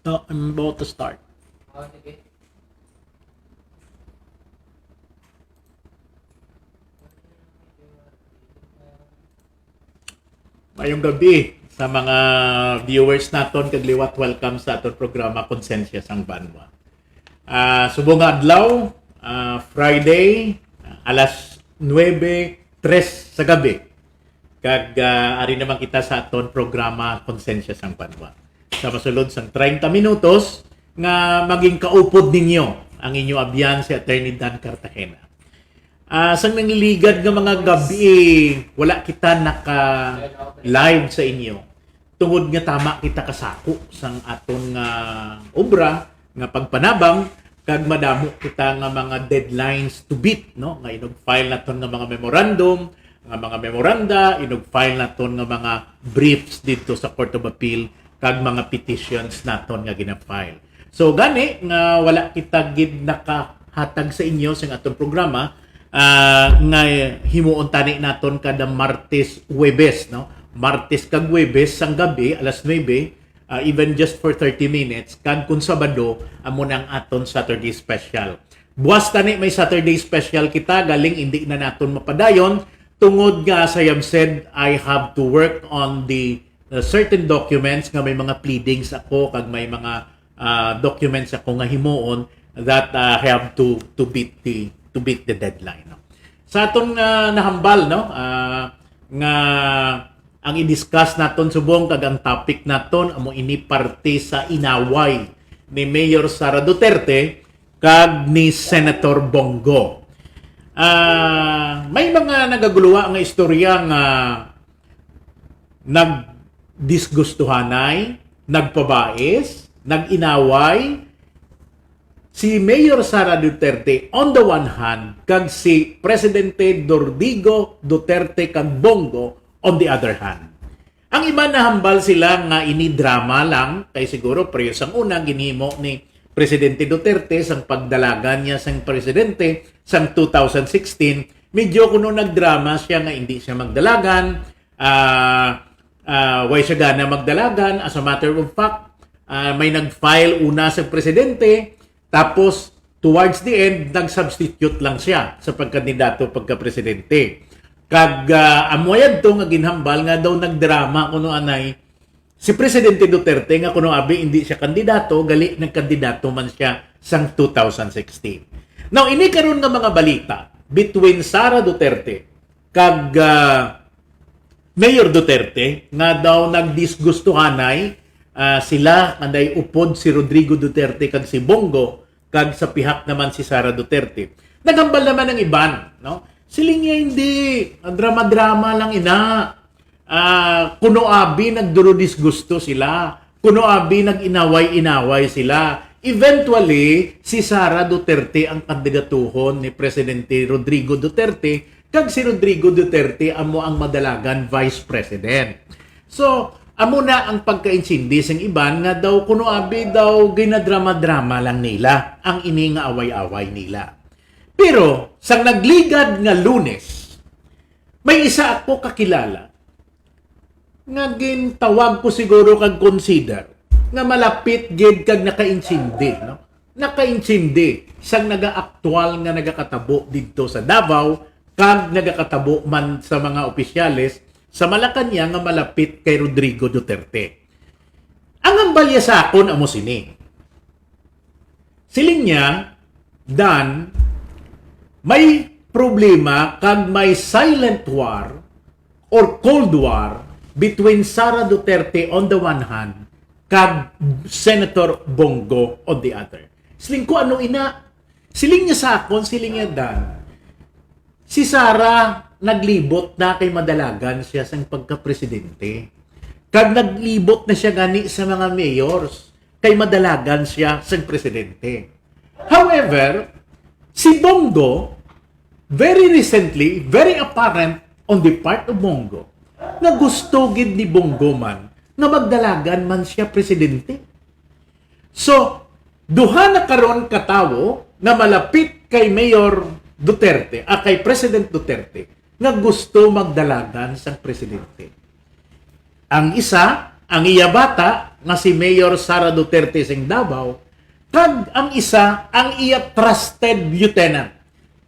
No, I'm about to start. Oh, sige. Ngayong gabi sa mga viewers naton kagliwat, welcome sa aton programa Konsensya sang Banwa. Subong adlaw, Friday, alas 9:03 sa gabi. Ari naman kita sa aton programa Konsensya sang Banwa. Sa masulod sang 30 minutos nga maging kaupod ninyo ang inyo abyan si Attorney Dan Cartagena. Sa nangliligad ng mga gabi, wala kita naka-live sa inyo. Tungod nga tama kita kasako sang aton nga obra nga pagpanabang kag madamo kita nga mga deadlines to beat, no? Nga inog-file naton nga mga memorandum, nga mga memoranda, inog-file naton nga mga briefs dito sa Court of Appeal kag mga petitions naton nga gina-file. So gani nga wala kita gid nakahatag sa inyo sa atong programa nga himuon tani naton kada Martes, Huwebes, no? Martes kag Huwebes sang gabi alas 9, even just for 30 minutes, kag kun Sabado amo nang aton Saturday special. Buwas tani may Saturday special kita galing hindi na naton mapadayon tungod nga as I have said, I have to work on the certain documents nga may mga pleadings ako kag may mga documents ako nga himuon that have to beat the deadline, no? Sa atong nahambal, no, nga ang i-discuss naton subong kag ang topic naton amo ini parte sa inaway ni Mayor Sara Duterte kag ni Senator Bongo. May mga nagaguluwa nga istorya nga nagdisgustuhanay, nagpabais, nag-inaway si Mayor Sara Duterte on the one hand kag si Presidente Rodrigo Duterte kag Bongo on the other hand. Ang iba na hambal sila nga ini drama lang kay siguro preyos ang una ginhimo ni Presidente Duterte sang pagdalagan niya sang presidente sang 2016. Medyo kuno nagdrama siya nga hindi siya magdalagan, why siya gana magdalagan. As a matter of fact, may nag-file una sa presidente, tapos towards the end, nag-substitute lang siya sa pagkandidato pagka-presidente. Kag amoyad to nga ginhambal nga daw nagdrama kuno anay si Presidente Duterte nga kuno abi hindi siya kandidato, gali nagkandidato man siya sang 2016. Now, ini karon nga mga balita between Sara Duterte kag Mayor Duterte nga daw nagdisgustuhanay sila anday upod si Rodrigo Duterte kag si Bongo kag sa pihak naman si Sara Duterte. Nagambal naman ang iban, no? Siling niya hindi drama-drama lang ina. Kuno abi nagduro-disgusto sila. Kuno abi nag-inaway-inaway sila. Eventually, si Sara Duterte ang kandidatuhon ni Presidente Rodrigo Duterte kag si Rodrigo Duterte amo ang madalagan Vice President. So, amo na ang pagkaintindi sang iban nga daw kuno abi daw ginadrama-drama lang nila ang ini nga away-away nila. Pero sang nagligad nga Lunes, may isa ako kakilala nga gintawag ko siguro kag consider nga malapit gid kag nakaintindi, no? Nakaintindi sang naga-aktual nga nagakatabo didto sa Davao kag nagakatabo man sa mga opisyales sa Malacañang nga malapit kay Rodrigo Duterte. Ang ambalya sa akon amo sini. Siling niya, Dan, may problema kag may silent war or cold war between Sara Duterte on the one hand kag Senator Bongo on the other. Siling ko ano ina? Siling niya sa akon, siling niya Dan. Si Sara naglibot na kay madalagan siya sang pagka-presidente. Kag naglibot na siya gani sa mga mayors kay madalagan siya sang presidente. However, si Bongo, very recently, very apparent on the part of Bongo, na gusto gid ni Bongo man na magdalagan man siya presidente. So, duha na karon katawo na malapit kay Mayor Duterte, kay President Duterte, na gusto magdalagan sang presidente. Ang isa, ang iya bata, nga si Mayor Sara Duterte sing Davao, kag ang isa ang iya trusted lieutenant,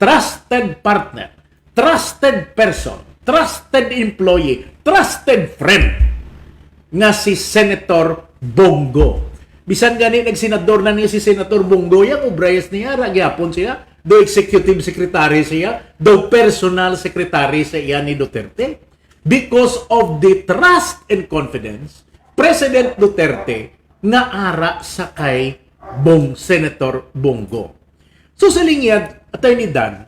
trusted partner, trusted person, trusted employee, trusted friend nga si Senator Bongo. Bisan gani nagsenador na niya si Senator Bongo, yang obrayas niya, ragyapon siya, do executive secretary siya, do personal secretary siya ni Duterte. Because of the trust and confidence, President Duterte nga ara sa kay Senator Bongo. So sa linyad, Attorney Dan,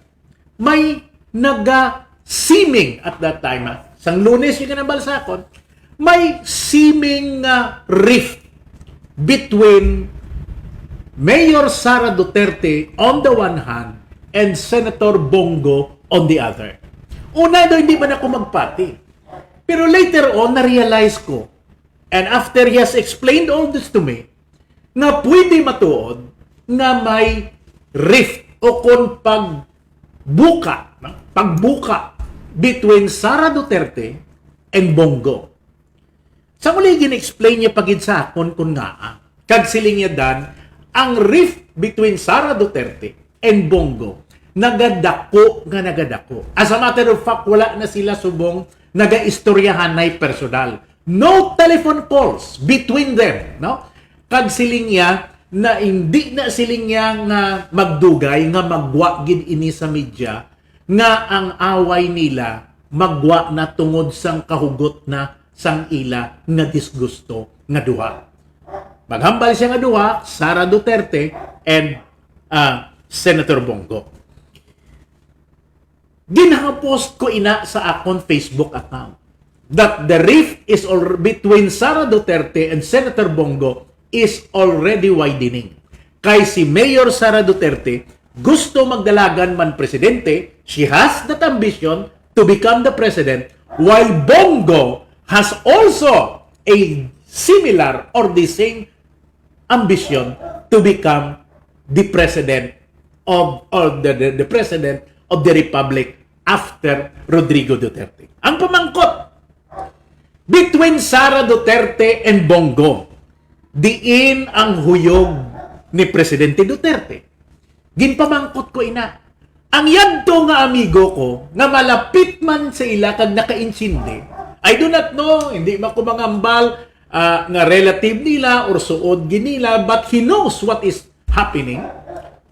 may naga-seeming at that time, sang Lunes yung kanabalsakon, may seeming rift between Mayor Sara Duterte on the one hand and Senator Bongo on the other. Una daw, hindi man ako magpati. Pero later on, na-realize ko, and after he has explained all this to me, na pwede matuod na may rift o kung pagbuka between Sara Duterte and Bongo. Sa muli gin-explain niya pagid sa akon kung nga, kag siling niya dan, ang rift between Sara Duterte and Bongo, nagadako. As a matter of fact, wala na sila subong naga-istoryahan na personal. No telephone calls between them, no? Kag siling niya na hindi na siling niya nga magdugay nga magwa gid ini sa media nga ang away nila magwa na tungod sang kahugot na sang ila nga disgusto nga duha. Maghambal siya nga duha, Sara Duterte and Senator Bongo. Ginapost ko ina sa akong Facebook account that the rift is between Sara Duterte and Senator Bongo is already widening. Kay si Mayor Sara Duterte gusto magdalagan man presidente, she has that ambition to become the president, while Bongo has also a similar or the same ambition to become the president of the president of the Republic after Rodrigo Duterte. Ang pamangkot between Sara Duterte and Bongo, diin ang huyog ni Presidente Duterte. Ginpamangkot ko ina. Ang yadto nga amigo ko, nga malapit man sa ila kag nakainsindi, I do not know, hindi man ko mangambal nga relative nila or suod ginila, but he knows what is happening.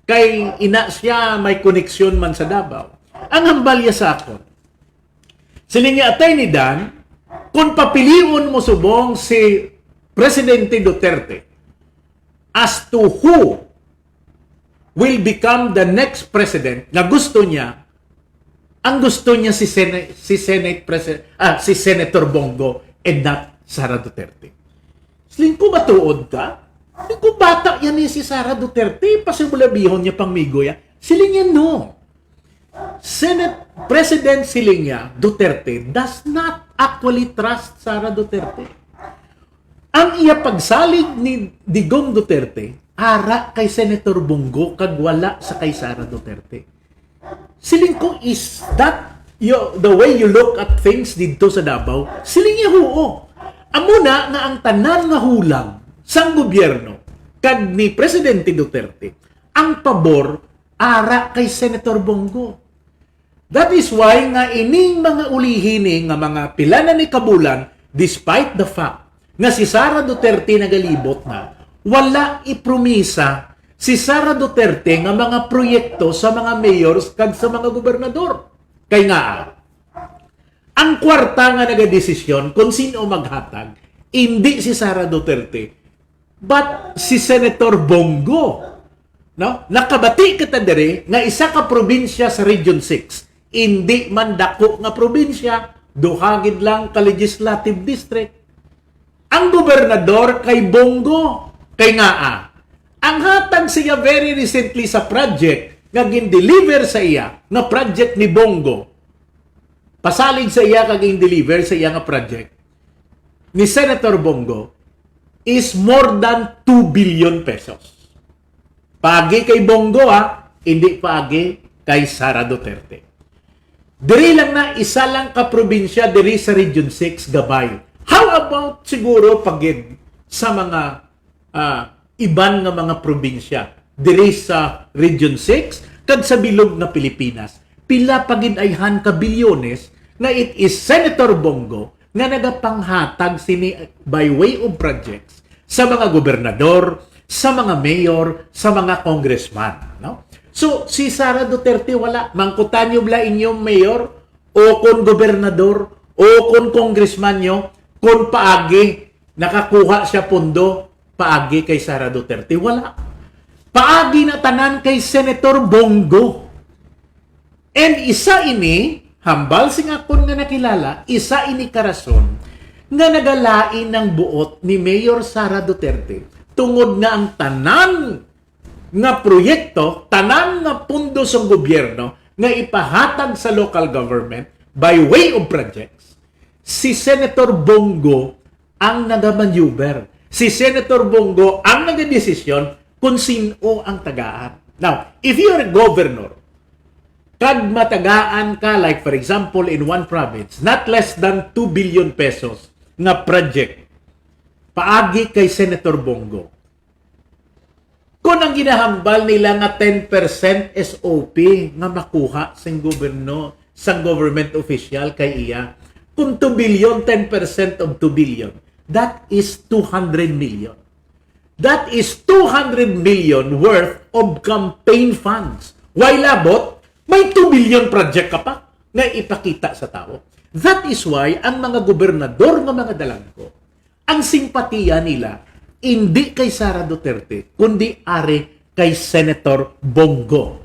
Kay ina siya may koneksyon man sa Davao. Ang hambalya sa akon, siling nga Attorney Dan, kung papiliun mo subong si Presidente Duterte as to who will become the next president na gusto niya, ang gusto niya si Senator Bongo and not Sara Duterte. Siling ko matuod ka? Siling ko bata yan si Sara Duterte, pasimulabihon niya pang migo ya. Siling niya no. President Silinga Duterte does not actually trust Sara Duterte. Ang iya pagsalig ni Digong Duterte ara kay Senator Bongo kag wala sa kay Sara Duterte. Siling ko, is that the way you look at things dito sa Davao? Siling niya huo. Amuna nga ang tanan nga hulang sang gobyerno kag ni Presidente Duterte ang pabor ara kay Senator Bongo. That is why nga ining mga ulihining nga mga pila na ni kabulan, despite the fact nga si Sara Duterte nagalibot na, wala ipromisa si Sara Duterte nga mga proyekto sa mga mayors kag sa mga gobernador. Kay nga, ang kwarta nga nagadesisyon kung sino maghatag, hindi si Sara Duterte, but si Senator Bongo. No? Nakabati kita dere nga isa ka probinsya sa Region 6. Hindi man dako nga probinsya, duhagid lang ka legislative district. Ang gobernador kay Bongo, kay nga ang hatag siya very recently sa project nga gin-deliver sa iya nga project ni Bongo. Pasalig sa iya kag gin-deliver sa iya nga project ni Senator Bongo is more than 2 billion pesos. Pagi kay Bongo hindi pagi kay Sara Duterte. Diri lang na isa lang ka probinsya diri sa Region 6 gabay. How about siguro pagid sa mga iban nga mga probinsya diri sa Region 6 kag sa bilog nga Pilipinas. Pila pagid ayhan ka bilyones na it is Senator Bongo nga nagapanghatag sini by way of projects sa mga gobernador, sa mga mayor, sa mga congressman, no? So si Sara Duterte wala mangkutan nyo bla inyong mayor o kon gobernador o kon congressman nyo kon paagi nakakuha siya pundo paagi kay Sara Duterte, wala. Paagi na tanan kay Senator Bongo. And isa ini, hambal sing akon nga nakilala, isa ini karason nga nagalain ng buot ni Mayor Sara Duterte tungod nga ang tanan nga proyekto, tanan nga pundo sa gobyerno nga ipahatag sa local government by way of projects, si Senator Bongo ang nagamaneuver. Si Senator Bongo ang nagadesisyon kung sino ang tagaan. Now, if you're a governor, kag matagaan ka, like for example, in one province, not less than 2 billion pesos nga project, paagi kay Senator Bongo. Kung ang ginahambal nila nga 10% SOP nga makuha sa gobyerno, sa government official kay iya, kung 2 billion, 10% of 2 billion, that is 200 million. That is 200 million worth of campaign funds. Why labot? May 2 billion project ka pa na ipakita sa tao. That is why ang mga gobernador ng mga dalanggo, ang simpatiya nila, hindi kay Sara Duterte, kundi ari kay Senator Bongo.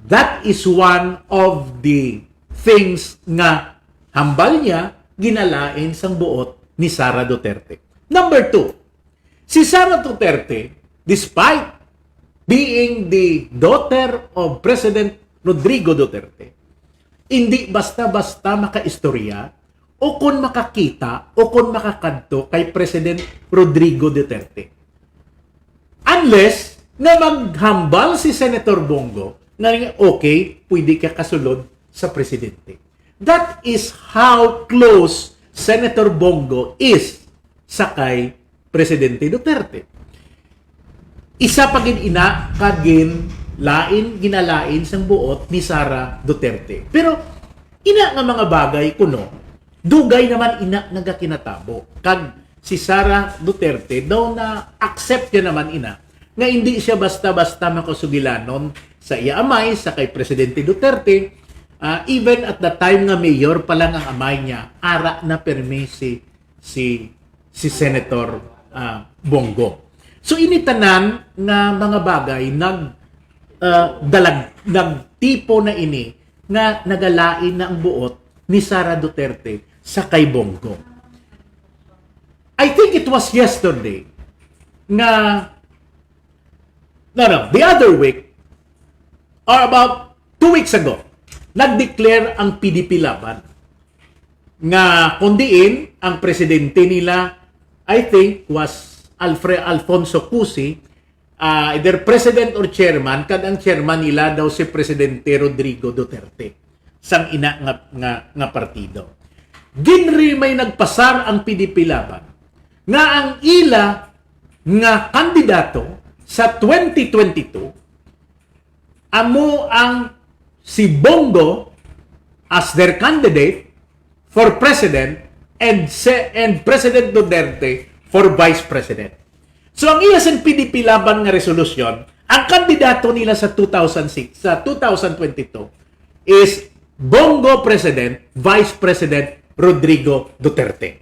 That is one of the things nga hambal niya ginalain sang buot ni Sara Duterte. Number 2, si Sara Duterte, despite being the daughter of President Rodrigo Duterte, hindi basta-basta makaistorya o kung makakita o kung makakadto kay President Rodrigo Duterte. Unless na maghambal si Senator Bongo na okay, pwede ka kasulod sa presidente. That is how close Senator Bongo is sa kay Presidente Duterte. Isa pagin ina kagin lain ginalain sang buot ni Sara Duterte. Pero ina nga mga bagay kuno, dugay naman ina nagakinatabo. Kag si Sara Duterte daw na accept niya naman ina nga hindi siya basta-basta makasugilanon sa iya amay sa kay Presidente Duterte. Even at the time nga mayor pa lang ang amay niya, ara na permisi si Senator Bongo. So initanan nga mga bagay nagtipo na ini nga nagalain na ang buot ni Sara Duterte sa kay Bongo. I think it was yesterday nga the other week or about 2 weeks ago, nag-declare ang PDP Laban nga kundiin ang presidente nila, I think was Alfonso Cusi, either president or chairman, kad ang chairman nila daw si Presidente Rodrigo Duterte sang ina nga partido. Ginri may nagpasar ang PDP Laban nga ang ila nga kandidato sa 2022 amo ang si Bongo as their candidate for president and President Duterte for vice president. So ang iya sa PDP Laban nga resolusyon, ang kandidato nila sa 2022 is Bongo President, Vice President Rodrigo Duterte.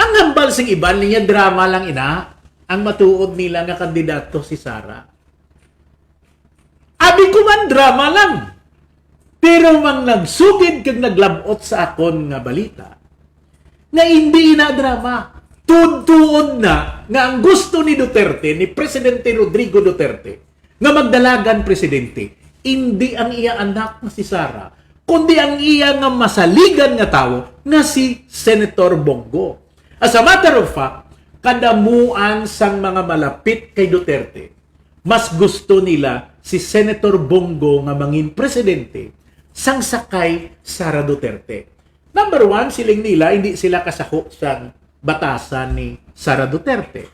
Ang hambal sing iban niya drama lang ina, ang matuod nila nga kandidato si Sara. Abi ko man drama lang. Pero mang nagsugid kag naglabot sa akon nga balita na hindi na drama. Tuod na nga ang gusto ni Duterte, ni Presidente Rodrigo Duterte, nga magdalagan presidente, hindi ang iya anak na si Sara, kundi ang iya nga masaligan nga tao na si Senator Bongo. As a matter of fact, kadamuan sang mga malapit kay Duterte, mas gusto nila si Senator Bongo nga mangin presidente sang sakay Sara Duterte. Number 1, siling nila, hindi sila kasako sang batasan ni Sara Duterte.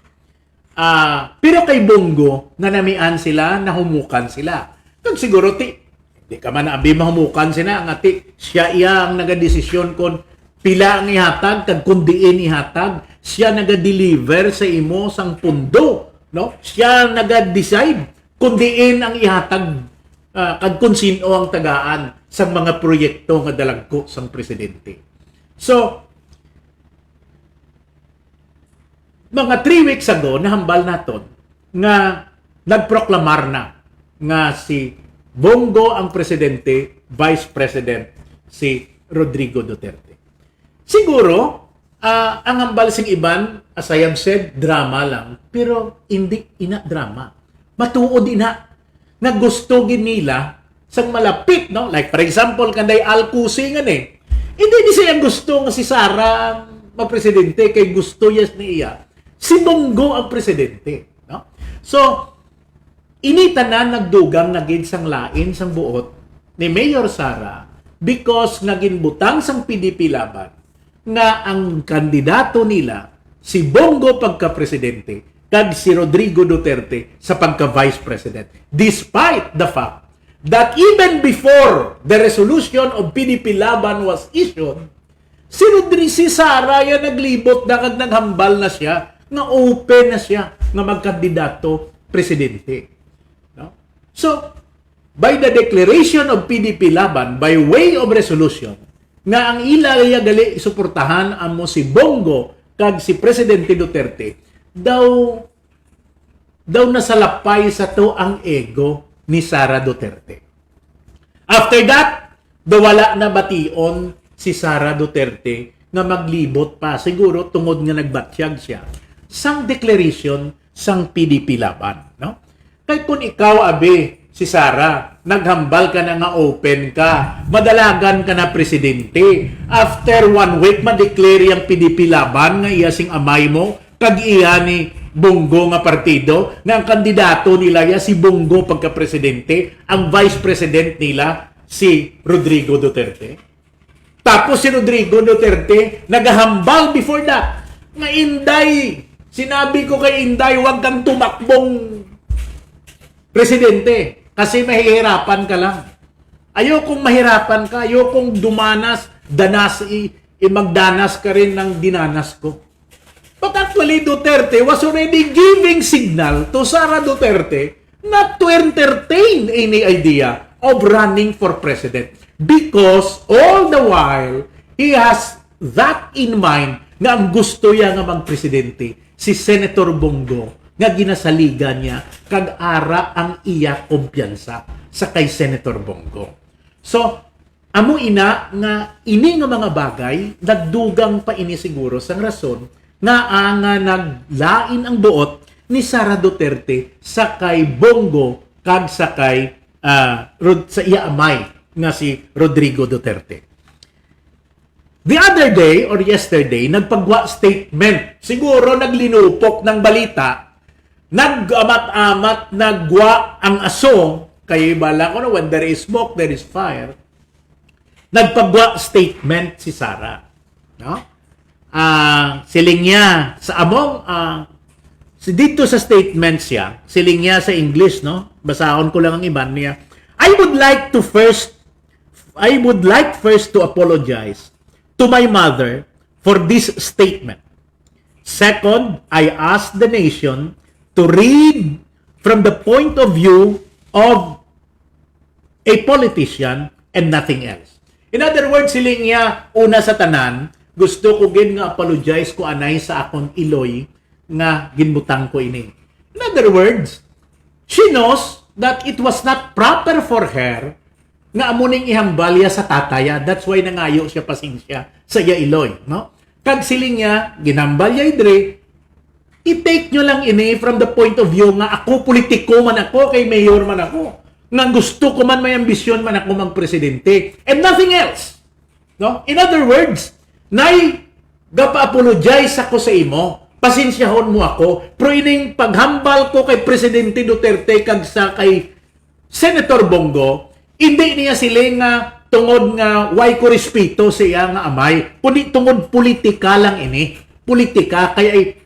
Pero kay Bongo, nanamian sila, nahumukan sila. Kung siguro, di ka man abi mahumukan sila, nga siya ang nagadesisyon kung pila ang ihatag, kag kundiin ihatag, siya naga-deliver sa imo sang pundo. No? Siya naga-decide kundiin ang ihatag, kag kung sino ang tagaan sa mga proyekto nga dalagko sang presidente. So, mga 3 weeks ago, nahambal naton nga nagproklamar na nga si Bongo ang presidente, vice president si Rodrigo Duterte. Siguro, ang hambal sing iban, as I have said, drama lang, pero hindi ina drama. Matuod ina nga gusto nila sang malapit, no? Like for example, kanday Alcusi nga hindi ni siya gusto nga si Sara mapresidente kay gusto yes ni iya si Bongo ang presidente, no? So inita na nagdugang naging sang lain sang buot ni Mayor Sara because naging butang sang PDP laban nga ang kandidato nila si Bongo pagka-presidente kag si Rodrigo Duterte sa pagka-vice president, despite the fact that even before the resolution of PDP laban was issued, si Sara yan naglibot na kag naghambal na siya, nga open na siya nga magkandidato presidente. No? So, by the declaration of PDP laban, by way of resolution, nga ang ilaya gali suportahan amo si Bongo kag si Presidente Duterte, daw nasalapay sa to ang ego ni Sara Duterte. After that, wala na bation si Sara Duterte na maglibot pa. Siguro tungod nga nagbatyag siya sang declaration sang PDP laban. No? Kaya kung ikaw, abi, si Sara, naghambal ka na nga open ka, madalagan ka na presidente. After 1 week, ma-declare yung PDP laban nga iya sing amay mo, kag iya ni Bongo nga partido, nga ang kandidato nila ya si Bongo pagka-presidente, ang vice president nila si Rodrigo Duterte. Tapos si Rodrigo Duterte naghahambal before that nga Inday, sinabi ko kay Inday, huwag kang tumakbong presidente kasi mahihirapan ka lang. Ayokong mahirapan ka, ayokong dumanas, magdanas ka rin ng dinanas ko. But actually, Duterte was already giving signal to Sara Duterte not to entertain any idea of running for president. Because all the while, he has that in mind nga ang gusto niya nga magpresidente, si Senator Bongo, nga ginasaligan niya, kag ara ang iya kumpiyansa sa kay Senator Bongo. So, amo ina nga ini nga mga bagay, nagdugang pa ini siguro sang rason nga naglain ang buot ni Sara Duterte sa kay Bongo kag sa kay sa iya amay nga si Rodrigo Duterte. The other day or yesterday, nagpagwa statement. Siguro naglinupok ng balita, nagamat-amat, nagwa ang aso, kay bala ko na when there is smoke, there is fire. Nagpagwa statement si Sara. No? Siling niya sa among dito sa statement siya, siling niya sa English, no? Basahon ko lang ang iban niya. I would like first to apologize to my mother for this statement. Second, I ask the nation to read from the point of view of a politician and nothing else. In other words, siling niya una sa tanan, gusto ko gin nga apologize ko anay sa akong iloy nga ginbutang ko ini. In other words, she knows that it was not proper for her nga amuning ihambalya sa tataya. That's why nangayo siya pasensya sa iya iloy, no? Kag siling niya ginambalya idre, i-take nyo lang ini from the point of view nga ako politiko man ako, kay mayor man ako, nga gusto ko man may ambisyon man ako magpresidente and nothing else, no? In other words, nay gapa-apologize ako sa imo, pasensyahon mo ako, pero ining paghambal ko kay Presidente Duterte kag sa kay Senator Bongo, hindi niya sila nga tungod nga why ko respeto sa iya nga amay, kundi tungod politika lang ini. politika, kaya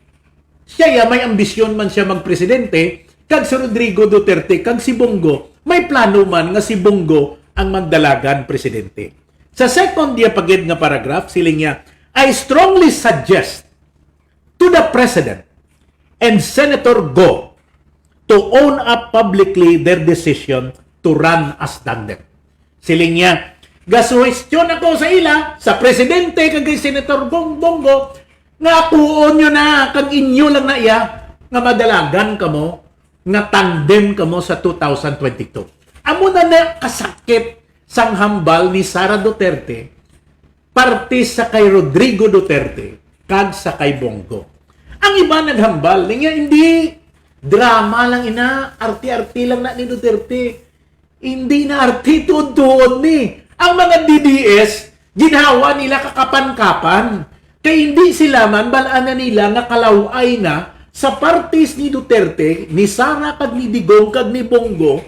siya may ambisyon man siya magpresidente, kag si Rodrigo Duterte, kag si Bongo, may plano man nga si Bongo ang magdalagan presidente. Sa second dia pagid nga paragraph, siling niya, I strongly suggest to the President and Senator Go to own up publicly their decision to run as tandem. Siling niya, gasuhestyon ako sa ila, sa Presidente, kag Senator Bongo, nga kuon nyo na, kag inyo lang na iya, nga madalagan kamo, nga tandem kamo sa 2022. Amo na kasakit sang hambal ni Sara Duterte, parte sa kay Rodrigo Duterte, kag sa kay Bongo. Ang iba naghambal, niya hindi drama lang ina, arti-arti lang na ni Duterte. Hindi na arti tuon-tuon ni. Ang mga DDS, ginawa nila kakapan-kapan. Kaya hindi sila man, balaan na nila nga kalaway na sa parties ni Duterte, ni Sara, kag ni Digong, kag ni Bongo,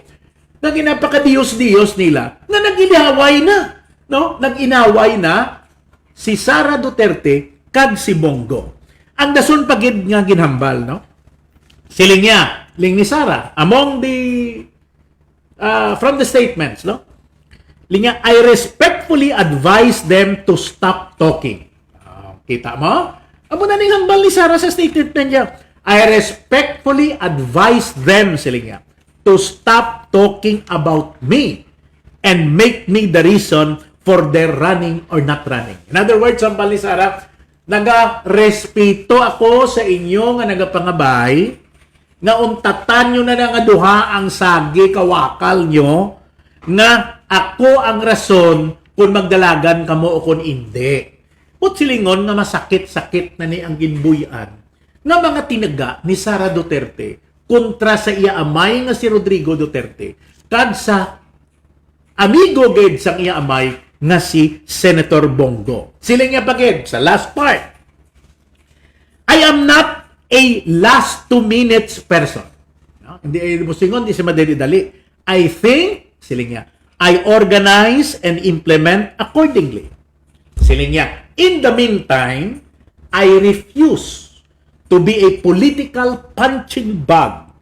na ginapakadiyos-diyos nila, na nag-inaway na. No? Nag-inaway na si Sara Duterte, kag si Bongo. Ang dason pagid nga ginhambal, no? Siling niya, ling ni Sara, among the, from the statements, no? Ling niya, I respectfully advise them to stop talking. Kita mo? Amo na ning hambal ni Sara sa statement niya. I respectfully advise them, siling niya, to stop talking about me and make me the reason for their running or not running. In other words, hambal ni Sara, naga-respeto ako sa inyo nga nagapangabay, nga untatan nyo na nga duha ang sagi kawakal nyo, nga ako ang rason kung magdalagan kamo o kung hindi. Put silingon nga masakit-sakit na ni ang ginbuyan nga mga tinaga ni Sara Duterte kontra sa iya amay nga si Rodrigo Duterte kag sa amigo ged sang iya amay nga si Senator Bongo. Siling nga pagid sa last part. I am not a last 2 minutes person. No? Hindi ay musingon, di si madali-dali. I think, siling niya, I organize and implement accordingly. Siling niya, in the meantime, I refuse to be a political punching bag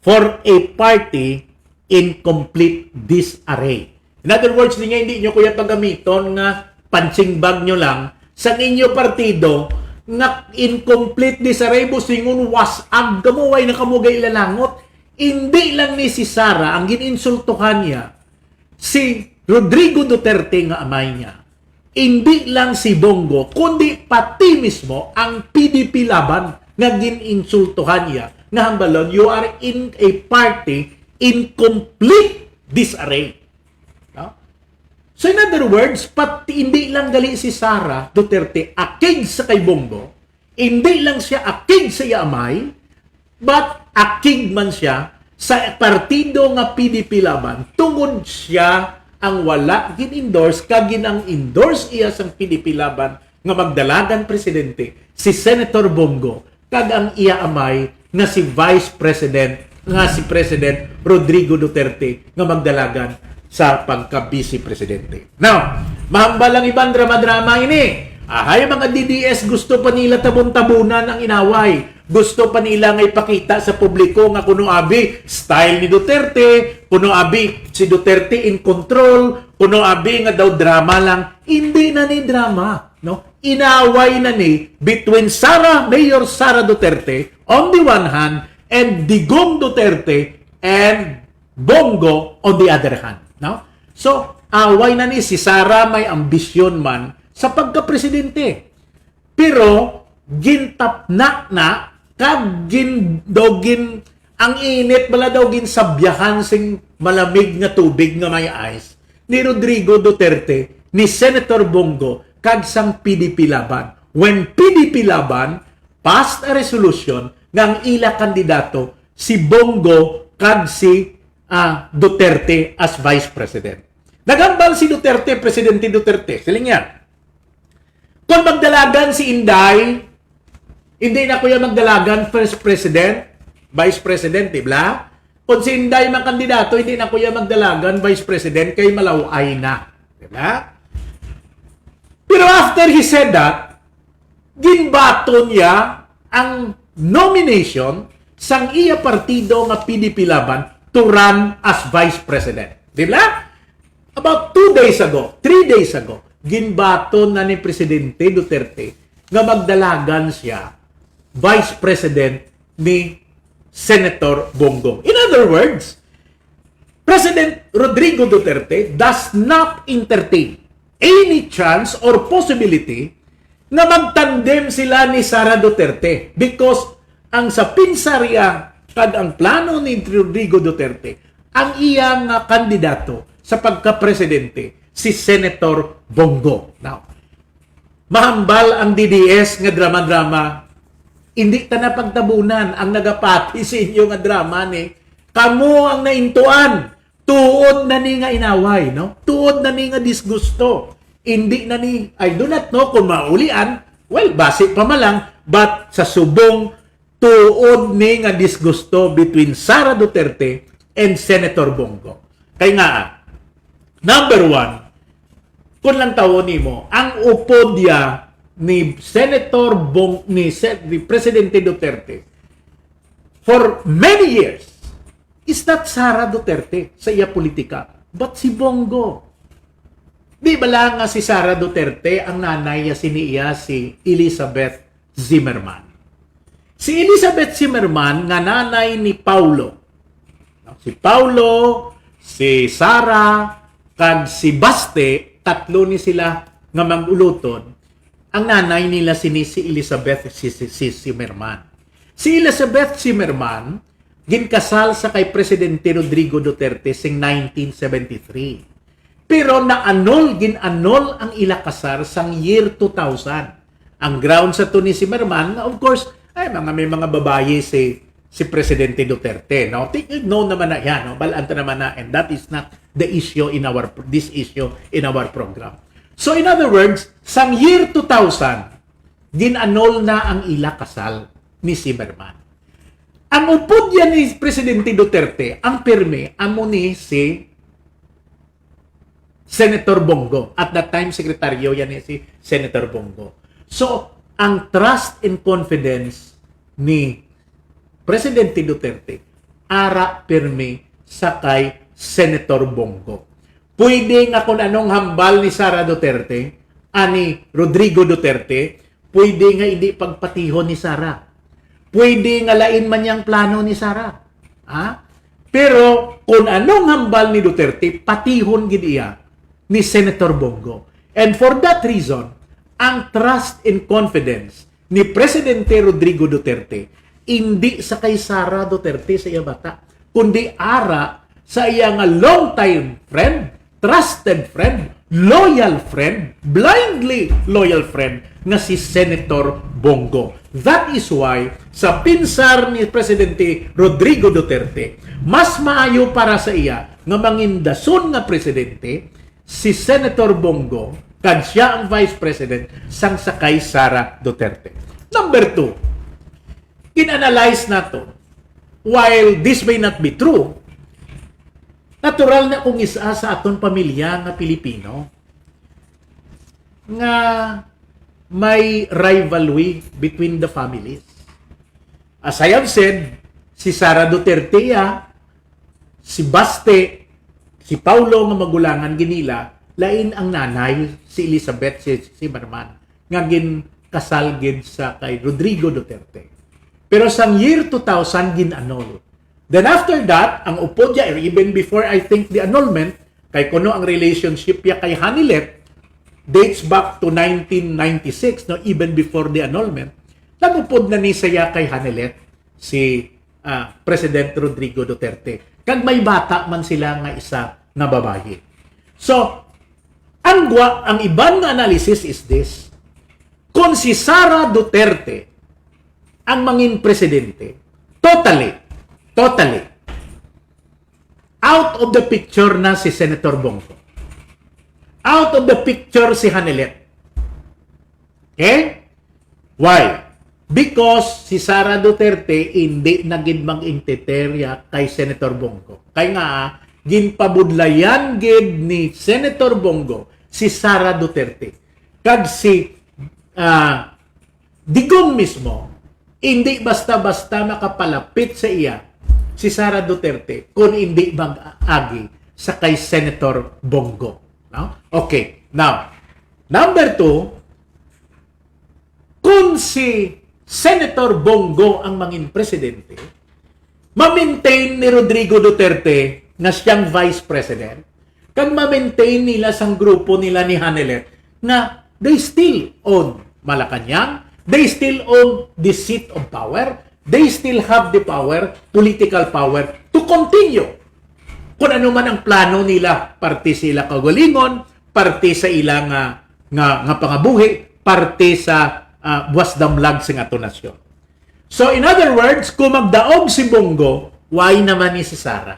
for a party in complete disarray. In other words, hindi nyo kuya pagamiton nga punching bag nyo lang sa inyo partido nga incomplete disarray busingon wasag gamuway na kamugay lalangot. Hindi lang ni si Sara ang gininsultuhan niya si Rodrigo Duterte nga amay niya. Hindi lang si Bongo kundi pati mismo ang PDP laban nga gininsultuhan niya nga hambalon, you are in a party in complete disarray. So in other words, pati hindi lang gali si Sara Duterte akig sa kay Bongo, hindi lang siya akig sa iamay, but akig man siya sa partido nga PDP laban, tungod siya ang wala gin-endorse, kagin ang endorse iya sa PDP laban nga magdalagan presidente, si Senator Bongo, kag ang iya amay nga si Vice President, nga si President Rodrigo Duterte nga magdalagan sa pagka-vice presidente. Now, mahambal ang ibang drama-drama ini. Ay, mga DDS, gusto pa nila tabon-tabunan ang inaway. Gusto pa nila nga ipakita sa publiko nga kuno abi style ni Duterte, kuno abi si Duterte in control, kuno abi nga daw drama lang. Hindi na ni drama, no? Inaway na ni between Mayor Sara Duterte on the one hand and Digong Duterte and Bongo on the other hand. No? So, away na ni si Sara may ambisyon man sa pagka-presidente. Pero, gintapnak na, kag gindogin, ang init, bala daw ginsabyahan sing malamig nga tubig nga may ice, ni Rodrigo Duterte, ni Senator Bongo, kag sang PDP laban. When PDP laban, passed a resolution nga ang ila kandidato, si Bongo, kag si Duterte as Vice President. Nagambal si Duterte, Presidente Duterte. Siling yan. Kung magdalagan si Inday, hindi na kuya magdalagan First President, Vice President, diba? Kung si Inday mang kandidato, hindi na kuya magdalagan Vice President, kay malaway na. Diba? Pero after he said that, ginbato niya ang nomination sang iya partido nga PDP Laban to run as Vice President. Di ba? About 2 days ago, 3 days ago, ginbato na ni Presidente Duterte nga magdalagan siya Vice President ni Senator Bongo. In other words, President Rodrigo Duterte does not entertain any chance or possibility na magtandem sila ni Sara Duterte because ang sa pinsarya kag ang plano ni Rodrigo Duterte ang iyang kandidato sa pagka-presidente si Senator Bongo. Now, mahambal ang DDS nga drama-drama, hindi ta na pagtabunan ang nagapati sa inyo nga drama ni kamo ang naintuan tuod na ni nga inaway, no? Tuod na ni nga disgusto. Hindi na ni, I do not know kung maulian, well, base pa malang, but sa subong tuod ni nga disgusto between Sara Duterte and Senator Bongo. Kaya nga, number one, kung lang tawon mo, ang upodya ni Senator ni Presidente Duterte for many years is not Sara Duterte sa iya politika, but si Bongo. Di ba lang nga si Sara Duterte ang nanay niya si Elizabeth Zimmerman. Si Elizabeth Zimmerman nga nanay ni Paulo. Si Paulo, si Sara, kag si Baste, tatlo ni sila nga mag-uluton. Ang nanay nila si Elizabeth Zimmerman. Si Elizabeth Zimmerman ginkasal sa kay Presidente Rodrigo Duterte sing 1973. Pero gin-annul ang ila kasar sang year 2000. Ang ground sa to ni Zimmerman, of course, ay may mga babaye si Presidente Duterte, no? No naman na yan, no? Balanta naman na, and that is not the issue in this issue in our program. So in other words, sang year 2000, gin-annul na ang ila kasal ni Zimmerman. Ang upod yan ni Presidente Duterte, ang pirme, amo ni si Senator Bongo. At that time, sekretaryo yan ni si Senator Bongo. So, ang trust and confidence ni Presidente Duterte, ara pirme sa kay Senator Bongo. Pwede nga kung anong hambal ni Sara Duterte, ani Rodrigo Duterte, pwede nga hindi pagpatihon ni Sara. Pwede nga lain man yung plano ni Sara. Ha? Pero kung anong hambal ni Duterte, patihon gid iya ni Senator Bongo. And for that reason, ang trust and confidence ni Presidente Rodrigo Duterte hindi sa kay Sara Duterte sa iya bata, kundi ara sa iya nga long-time friend, trusted friend, loyal friend, blindly loyal friend nga si Senator Bongo. That is why sa pinsar ni Presidente Rodrigo Duterte, mas maayo para sa iya nga mangindason nga presidente si Senator Bongo kag siya ang Vice President sang sakay Sara Duterte. Number 2, in-analyze na to. While this may not be true, natural na kung isa sa aton pamilya nga Pilipino nga may rivalry between the families. As I have said, si Sara Duterte, si Baste, si Paulo nga magulangan ginila, lain ang nanay si Elizabeth Zimmerman nga kasal gid sa kay Rodrigo Duterte. Pero sang year 2000 gin-annul. Then after that, ang upod niya, even before I think the annulment, kay kuno ang relationship niya kay Hanilet, dates back to 1996, no, even before the annulment, nagupod na ni saya kay Hanilet si President Rodrigo Duterte. Kag may bata man sila nga isa na babae. So, ang ibang analysis is this. Kung si Sara Duterte ang mangin presidente, totally, out of the picture na si Senator Bongo. Out of the picture si Hanilet. Okay? Why? Because si Sara Duterte hindi nagid mag-inteterya kay Senator Bongo. Kaya nga, ginpabudlayan gid ni Senator Bongo si Sara Duterte. Kag si Digong mismo, hindi basta-basta makapalapit sa iya si Sara Duterte kung hindi mag-agi sa kay Senator Bongo. No? Okay, now, number 2, kung si Senator Bongo ang mangin presidente, ma-maintain ni Rodrigo Duterte na siyang vice president, kag ma-maintain nila sang grupo nila ni Hanelet na they still own Malacanang, they still own the seat of power, they still have the power, political power, to continue. Kung ano man ang plano nila, parte sila kagalingon, parte sa ilang nga pangabuhi, parte sa buwas damlag sa ato nasyon. So in other words, kung magdaog si Bongo, why naman ni si Sara?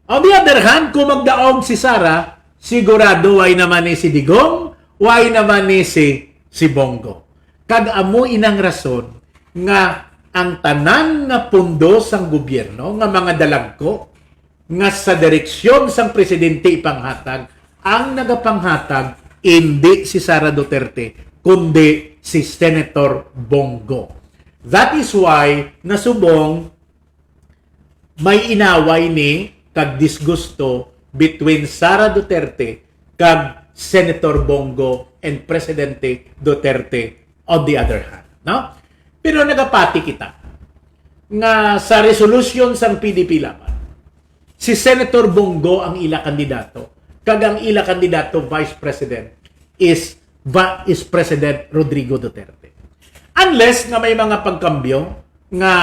On the other hand, kung magdaog si Sara, sigurado why naman ni si Digong, why naman ni si Bongo. Kag amo inang rason nga ang tanan nga pundo sang gobyerno nga mga dalagko nga sa direksyon sang presidente ipanghatag, ang nagapanghatag hindi si Sara Duterte kundi si Senator Bongo. That is why nasubong may inaway ni kag disgusto between Sara Duterte kag Senator Bongo and Presidente Duterte on the other hand. No? Pero nagapati kita nga sa resolution sang PDP laban, si Senator Bongo ang ila kandidato, kag ang ila kandidato Vice President is President Rodrigo Duterte. Unless nga may mga pagkambyo nga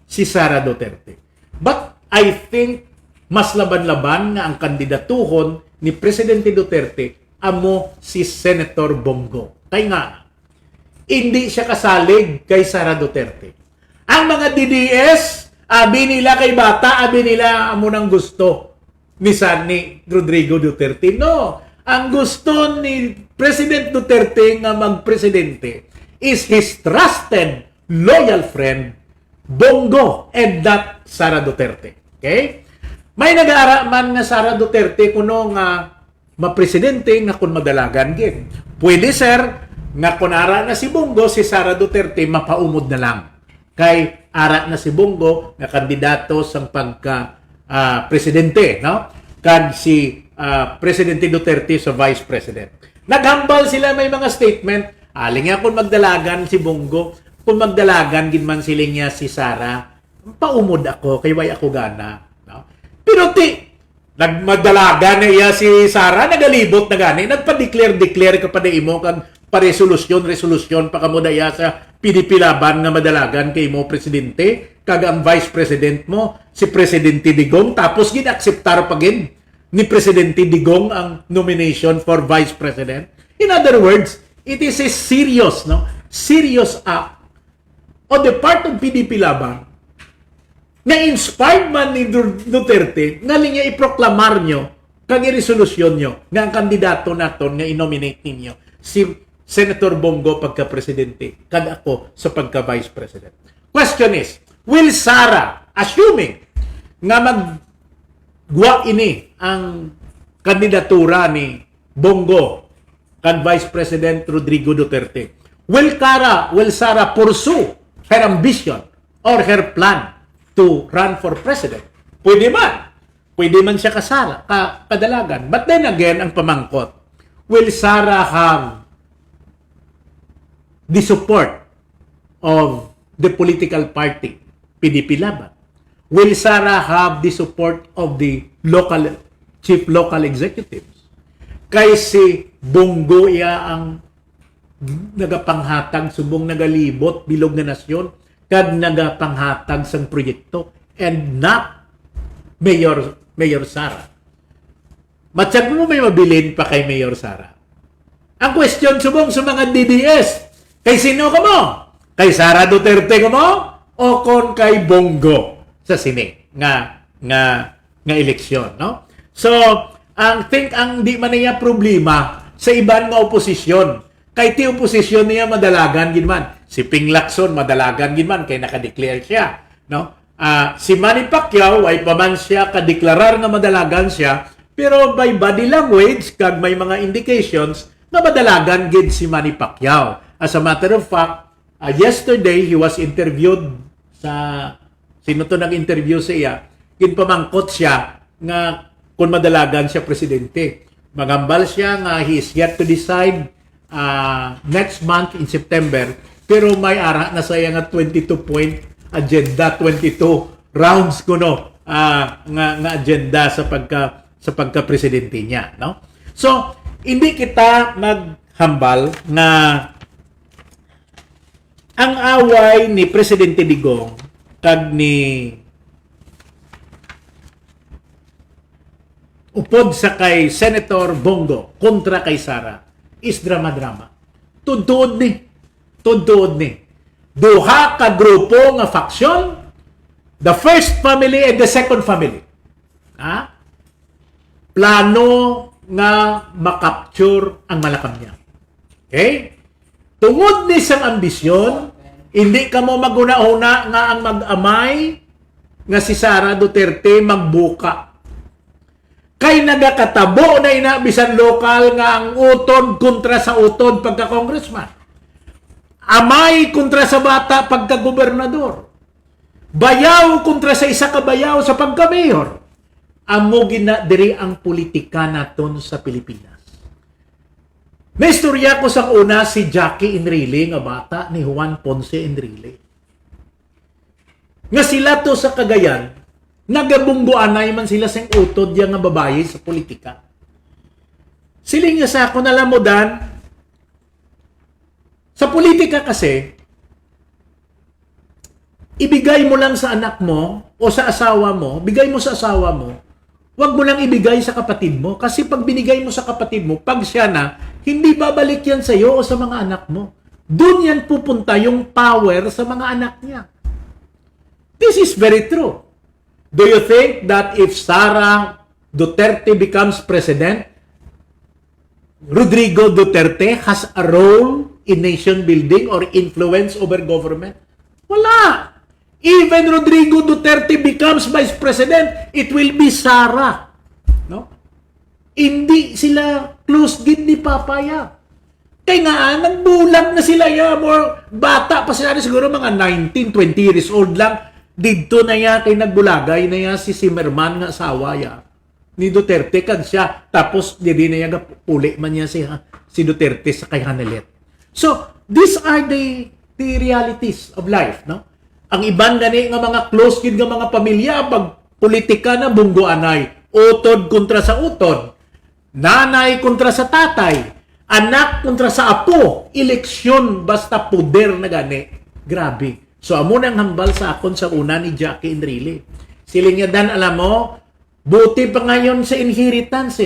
si Sara Duterte. But I think mas laban-laban nga ang kandidatuhon ni Presidente Duterte amo si Senator Bongo. Kaya nga, hindi siya kasalig kay Sara Duterte. Ang mga DDS, abi nila kay bata, abi nila amo nang gusto ni Rodrigo Duterte. No, ang gusto ni President Duterte nga magpresidente is his trusted, loyal friend, Bongo, and that Sara Duterte. Okay? May nag-aara man nga Sara Duterte kuno nga mapresidente nga kun madalagan gid. Pwede sir, nga kung ara na si Bongo, si Sara Duterte mapaumod na lang. Kay ara na si Bongo nga kandidato sang pagka presidente, no? Kad si Presidente Duterte sa Vice President. Naghambal sila may mga statement, aling nga kung magdalagan si Bongo, kung magdalagan gid man sila niya si Sara, paumod ako kay way ako gana, no? Pero nagmadalagan na iya si Sara, nagalibot na gani, nagpa-declare ka pa na imo kag pa-resolusyon pa kamo daya sa PDP laban nga madalagan kay mo presidente, kag ang vice president mo si Presidente Digong, tapos ginakseptar pa gid ni Presidente Digong ang nomination for vice president. In other words, it is a serious act on the part of PDP laban na inspired man ni Duterte nga linya iproklamar nyo kag iresolusyon nyo nga ang kandidato naton nga inominate ninyo si Senator Bongo pagka-presidente kag ako sa pagka-vice president. Question is, will Sara, assuming nga magwa ini ang kandidatura ni Bongo kag Vice President Rodrigo Duterte, will Sara pursue her ambition or her plan to run for president? Pwede man siya kadalagan. But then again, ang pamangkot, will Sara have the support of the political party, PDP Laban? Will Sara have the support of the chief local executives? Kay si Bongo iya ang nagapanghatag, subong nagalibot, bilog na nasyon, kad nagapanghatag sang proyekto, and not Mayor Sara. Matsag mo may mabilin pa kay Mayor Sara. Ang question subong sa mga DDS, kay sino ka mo? Kay Sara Duterte ka mo? O kon kay Bongo sa sine nga eleksyon, no? So, ang di man niya problema sa iban nga oposisyon. Kay ti oposisyon niya madalagan gid man. Si Ping Lacson madalagan gid man kay naka-declare siya, no? Si Manny Pacquiao ay pa man siya kadeklarar nga madalagan siya, pero by body language kag may mga indications na madalagan gid si Manny Pacquiao. As a matter of fact, yesterday he was interviewed sa sino to nag-interview sa iya, kinpamangkot siya nga kung madalagan siya presidente. Magambal siya nga he is yet to decide next month in September, pero may ara na saya nga 22-point agenda, 22 rounds kuno nga agenda sa pagka-presidente niya, no? So, hindi kita maghambal nga ang away ni Presidente Digong kag ni upod sa kay Senator Bongo kontra kay Sara is drama-drama. Tudod ni. Duha ka grupo nga faksyon, the first family and the second family. Plano nga makapture ang Malacanang. Okay? Tungod ni sang ambisyon, hindi ka mo maguna-una nga ang mag-amay nga si Sara Duterte magbuka. Kay nagakatabo na inabisan lokal nga ang utod kontra sa utod pagka-congressman. Amay kontra sa bata pagka-gobernador. Bayaw kontra sa isa ka bayaw sa pagka-mayor. Amo gina diri ang politika naton sa Pilipinas. Naistorya ko sa una si Jackie Enrile nga bata ni Juan Ponce Enrile. Nga sila to sa Cagayan, nagabungguanay man sila sa utod yang nga babae sa politika. Siling nga sa ako nalamudan, sa politika kasi, ibigay mo lang sa anak mo o sa asawa mo, bigay mo sa asawa mo, huwag mo lang ibigay sa kapatid mo. Kasi pag binigay mo sa kapatid mo, pag siya na, hindi babalik yan sa iyo o sa mga anak mo. Doon yan pupunta yung power sa mga anak niya. This is very true. Do you think that if Sara Duterte becomes president, Rodrigo Duterte has a role in nation building or influence over government? Wala. Even Rodrigo Duterte becomes vice president, it will be Sara. No? Hindi sila close gid ni Papaya. Kaya nga, nagbulag na sila ya, more bata pa sila siguro mga 19, 20 years old lang. Dito na ya, kay nagbulagay na ya si Zimmerman nga asawa ya. Ni Duterte kag siya. Tapos, di na ya puli man niya si Duterte sa kay Hanelet. So, these are the realities of life, no? Ang iban gani nga mga close kid nga mga pamilya, pag politika na bungguanay, utod kontra sa utod, nanay kontra sa tatay, anak kontra sa apo, eleksyon basta puder na gani. Grabe. So, amo nang hambal sa akon sa una ni Jackie Enrile. Siling niya dan, alam mo, buti pa ngayon sa inheritance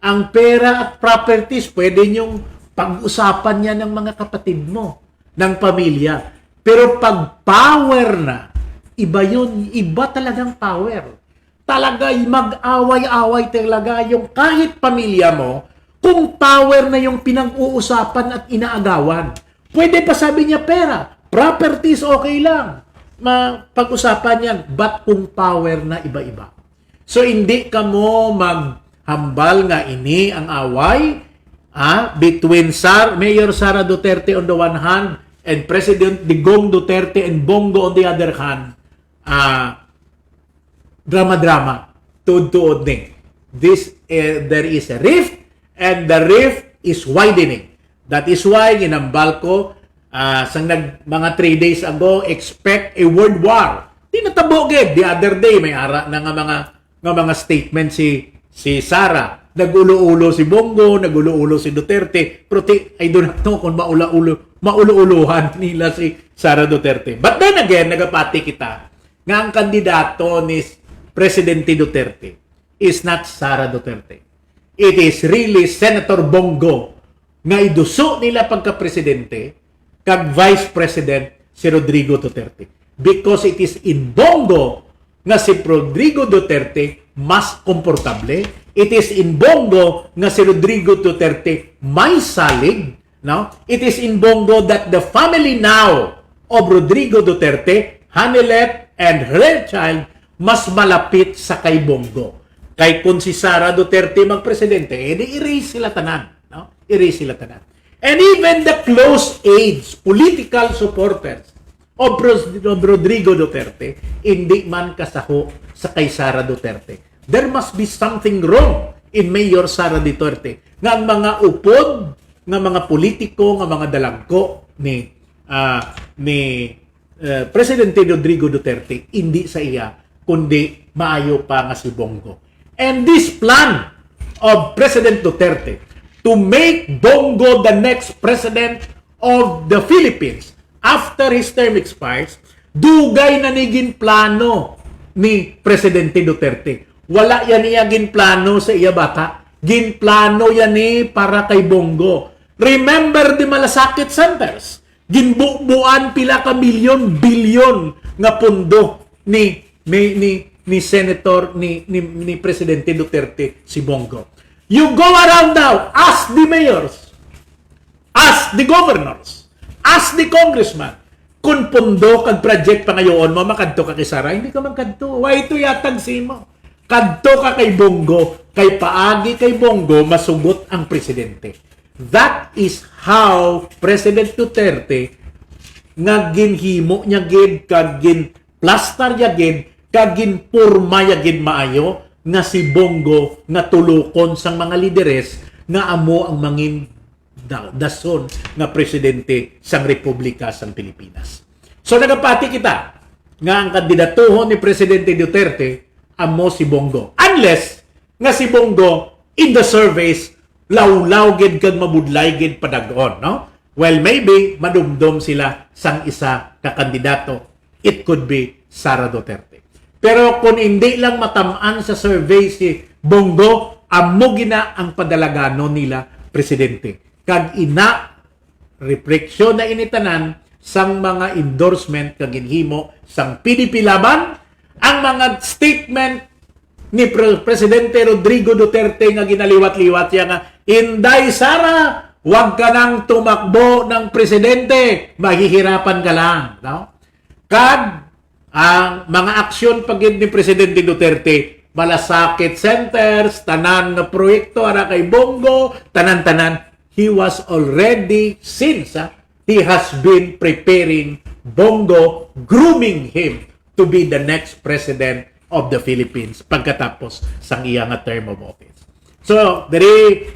Ang pera at properties, pwede niyong pag-usapan niya ng mga kapatid mo, ng pamilya. Pero pag power na, iba yun, iba talagang power. Talaga mag-away-away talaga yung kahit pamilya mo, kung power na yung pinag-uusapan at inaagawan. Pwede pa sabi niya pera, properties okay lang, pag-usapan yan, but kung power na iba-iba. So hindi ka mo maghambal nga ini ang away between Mayor Sara Duterte on the one hand and President Digong Duterte and Bongo on the other hand. Drama-drama, tuod-tuod ni. There is a rift and the rift is widening. That is why ginambal ko mga 3 days ago, expect a world war. Tinatabogid. The other day, may ara na nga mga statement si Sara. Nag-ulo-ulo si Bongo, nag-ulo-ulo si Duterte. Pero I don't know kung mauluuluhan nila si Sara Duterte. But then again, nagapati kita nga ang kandidato ni Presidente Duterte is not Sara Duterte. It is really Senator Bongo nga iduso nila pagka-presidente kag Vice President si Rodrigo Duterte. Because it is in Bongo nga si Rodrigo Duterte mas komportable. It is in Bongo nga si Rodrigo Duterte may salig. No? It is in Bongo that the family now of Rodrigo Duterte, Hanelet, and her child mas malapit sa kay Bongo. Kay kung si Sara Duterte magpresidente, i-erase sila tanan. No? Erase sila tanan. And even the close aides, political supporters of Rodrigo Duterte, hindi man kasaho sa kay Sara Duterte. There must be something wrong in Mayor Sara Duterte nga ang mga upod, nga mga politiko, nga mga dalagko ni Presidente Rodrigo Duterte, hindi sa iya, kundi maayo pa nga si Bongo. And this plan of President Duterte to make Bongo the next president of the Philippines after his term expires, dugay na niging plano ni Presidente Duterte. Wala yan niya ginplano sa iya bata. Ginplano yan ni para kay Bongo. Remember the Malasakit Centers. Ginbubuan pila ka milyon, bilyon nga pundo ni Senator, ni Presidente Duterte, si Bongo. You go around now, ask the mayors, ask the governors, ask the congressman, kung pundo kag project pa ngayon mo, makadto ka kay Sara, hindi ka makadto. Why ito yatag si mo? Kadto ka kay Bongo, kay paagi kay Bongo, masugot ang presidente. That is how President Duterte nga ginhimo niya gid, kag gin plaster niya gid, kag gin purma niya gid maayo, nga si Bongo nga tulukon sang mga lideres nga amo ang mangin dason nga presidente sang Republika sang Pilipinas. So nagapati kita nga ang kandidatuhon ni Presidente Duterte amo si Bongo. Unless nga si Bongo in the surveys lawlaw gid kag mabudlay gid padagon, no? Well, maybe madumdum sila sang isa ka kandidato. It could be Sara Duterte. Pero kung hindi lang matamaan sa survey si Bongo, amo gina ang padalagano nila presidente. Kag ina refleksyon na initanan sang mga endorsement kag ginhimo sang PDP laban, ang mga statement ni Presidente Rodrigo Duterte nga ginaliwat-liwat siya nga, Inday Sara, huwag ka nang tumakbo ng presidente, mahihirapan ka lang. No? Kag ang mga aksyon pagid ni Presidente Duterte, Malasakit Centers, tanan nga proyekto ara kay Bongo, tanan-tanan, he was already, since he has been preparing Bongo, grooming him to be the next president of the Philippines pagkatapos sang iya nga term of office. So, diri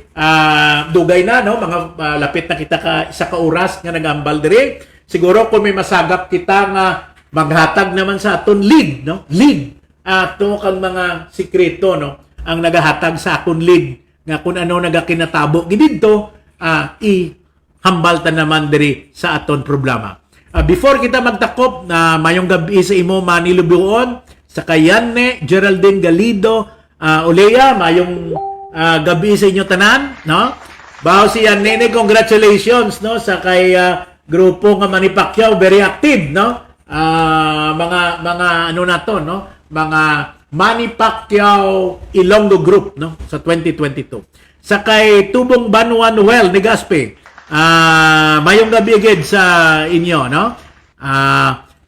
dugay na, no, mga lapit na kita ka isa ka oras nga nagambal diri. Siguro kung may masagap kita nga maghatag naman sa aton lead, no? Lead ato kang mga sikreto, no? Ang nagahatag sa aton lead nga kung ano nagakinatabo gid didto, ihambal ta naman diri sa aton problema. Before kita magtakop na mayong gabi sa imo Manilubuon, sa Kayanne, Geraldine Galido, Olea, mayong gabi sa inyo tanan, no? Bao si Nene, congratulations, no, sa kay grupo nga Manny Pacquiao, very active, no? Mga ano na to, no? Mga Manny Pacquiao Ilonggo group, no, sa 2022. Sa kay Tubong Banwan Well ni Gaspe, mayong gabi agad sa inyo, no?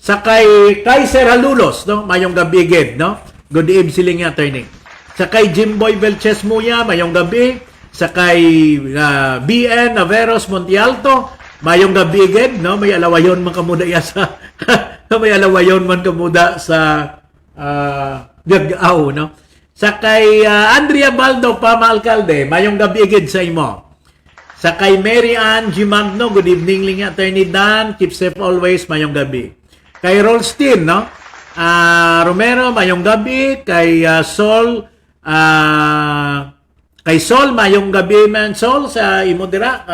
Sa kay Kaiser Halulos, no? Mayong gabi agad, no? Good evening siling attorney. Sa kay Jimboy Belches Muya, mayong gabi. Sa kay BN Naveros Montialto, mayong gabi agad, no? May alawayon man kamuda ya sa may alawayon man kamuda sa Gagao, no? Sa kay Andrea Baldo Pama Alcalde, mayong gabi agad sa imo. Sa kay Mary Ann Gimagno, good evening ling attorney Dan, keep safe always, mayong gabi. Kay Rolstin, no? Romero, mayong gabi. Kay Sol, mayong gabi man, Sol, sa Imodira,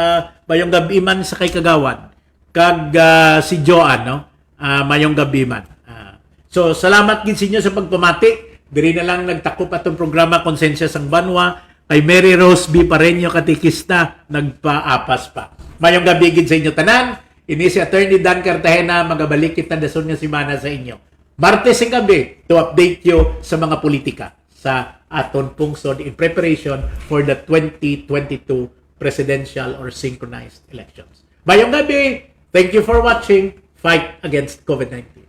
mayong gabi man sa kay Kagawan. Kag si Joan, no? Mayong gabi man. So, salamat gid sa inyo sa pagpamati. Diri na lang nagtakop atong programa Konsensya sang Banwa. Kay Mary Rose B. Pareño Katikista, nagpaapas pa. Mayong gabi gid sa inyo tanan. Ini si Attorney Dan Cartagena, magabalik kita dason nga simana sa inyo. Martes ang gabi to update you sa mga politika sa aton pungsod in preparation for the 2022 presidential or synchronized elections. Mayong gabi. Thank you for watching. Fight against COVID-19.